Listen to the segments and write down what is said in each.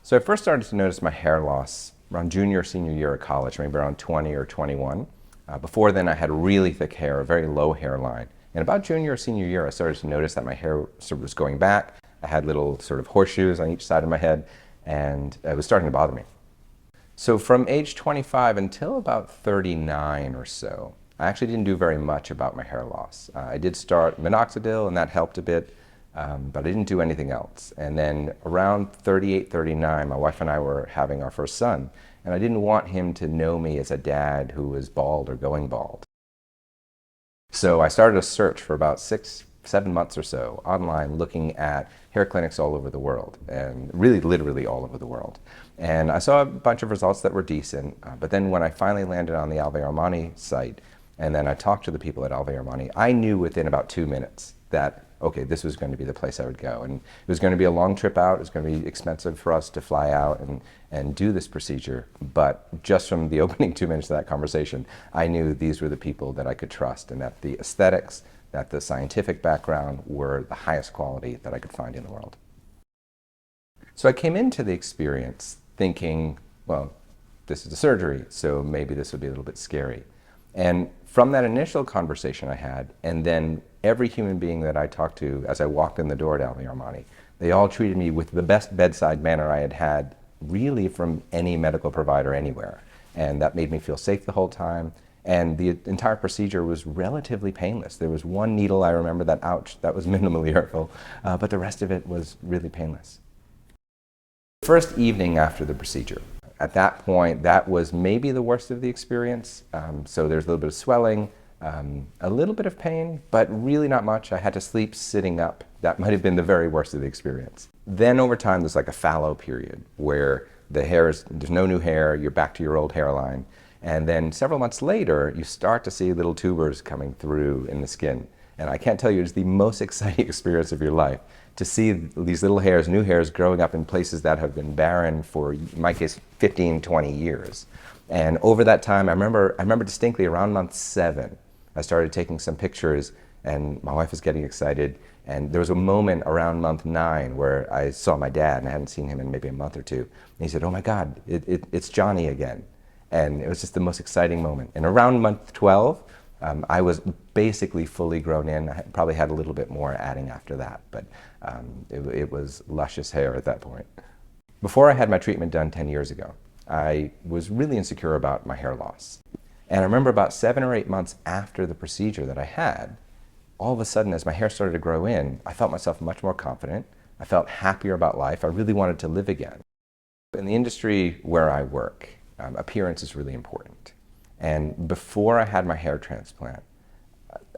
So I first started to notice my hair loss around junior or senior year of college, maybe around 20 or 21. Before then I had really thick hair, a very low hairline. And about junior or senior year I started to notice that my hair sort of was going back. I had little sort of horseshoes on each side of my head, and it was starting to bother me. So from age 25 until about 39 or so, I actually didn't do very much about my hair loss. I did start minoxidil and that helped a bit, but I didn't do anything else. And then around 38, 39, my wife and I were having our first son, and I didn't want him to know me as a dad who was bald or going bald. So I started a search for about 6-7 months or so online, looking at hair clinics all over the world, and really literally all over the world. And I saw a bunch of results that were decent, but then when I finally landed on the AlviArmani site, and then I talked to the people at AlviArmani, I knew within about 2 minutes that, okay, this was going to be the place I would go. And it was going to be a long trip out, it was going to be expensive for us to fly out and do this procedure, but just from the opening 2 minutes of that conversation, I knew these were the people that I could trust, and that the aesthetics, that the scientific background were the highest quality that I could find in the world. So I came into the experience thinking, well, this is a surgery, so maybe this would be a little bit scary. And from that initial conversation I had, and then every human being that I talked to as I walked in the door at AlviArmani, they all treated me with the best bedside manner I had had really from any medical provider anywhere. And that made me feel safe the whole time. And the entire procedure was relatively painless. There was one needle, I remember, that, ouch, that was minimally hurtful, but the rest of it was really painless. First evening after the procedure, at that point, that was maybe the worst of the experience. So there's a little bit of swelling, a little bit of pain, but really not much. I had to sleep sitting up. That might have been the very worst of the experience. Then over time, there's like a fallow period where there's no new hair, you're back to your old hairline. And then several months later, you start to see little tubers coming through in the skin. And I can't tell you, it's the most exciting experience of your life to see these little hairs, new hairs, growing up in places that have been barren for, in my case, 15, 20 years. And over that time, I remember distinctly around month 7, I started taking some pictures, and my wife was getting excited. And there was a moment around month 9 where I saw my dad, and I hadn't seen him in maybe a month or two. And he said, "Oh my God, it's Johnny again." And it was just the most exciting moment. And around month 12, I was basically fully grown in. I probably had a little bit more adding after that, but it was luscious hair at that point. Before I had my treatment done 10 years ago, I was really insecure about my hair loss. And I remember about 7 or 8 months after the procedure that I had, all of a sudden as my hair started to grow in, I felt myself much more confident. I felt happier about life. I really wanted to live again. In the industry where I work, appearance is really important. And before I had my hair transplant,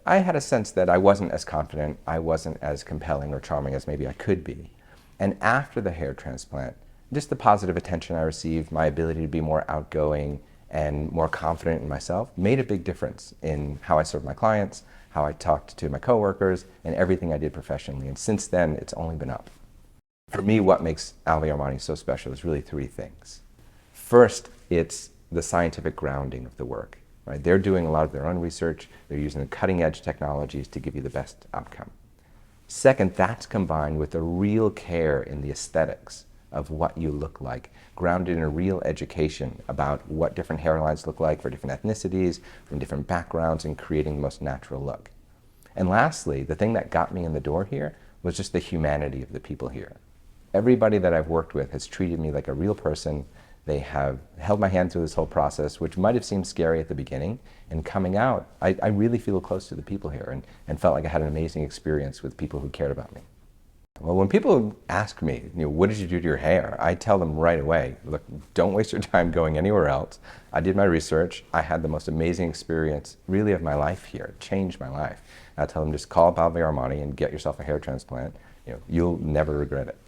I had a sense that I wasn't as confident, I wasn't as compelling or charming as maybe I could be. And after the hair transplant, just the positive attention I received, my ability to be more outgoing and more confident in myself made a big difference in how I served my clients, how I talked to my coworkers, and everything I did professionally. And since then, it's only been up. For me, what makes AlviArmani so special is really 3 things. First, it's the scientific grounding of the work. Right? They're doing a lot of their own research. They're using the cutting-edge technologies to give you the best outcome. Second, that's combined with a real care in the aesthetics of what you look like, grounded in a real education about what different hairlines look like for different ethnicities, from different backgrounds, and creating the most natural look. And lastly, the thing that got me in the door here was just the humanity of the people here. Everybody that I've worked with has treated me like a real person. They have held my hand through this whole process, which might have seemed scary at the beginning. And coming out, I really feel close to the people here and felt like I had an amazing experience with people who cared about me. Well, when people ask me, what did you do to your hair? I tell them right away, look, don't waste your time going anywhere else. I did my research. I had the most amazing experience, really, of my life here. It changed my life. I tell them, just call up AlviArmani and get yourself a hair transplant. You'll never regret it.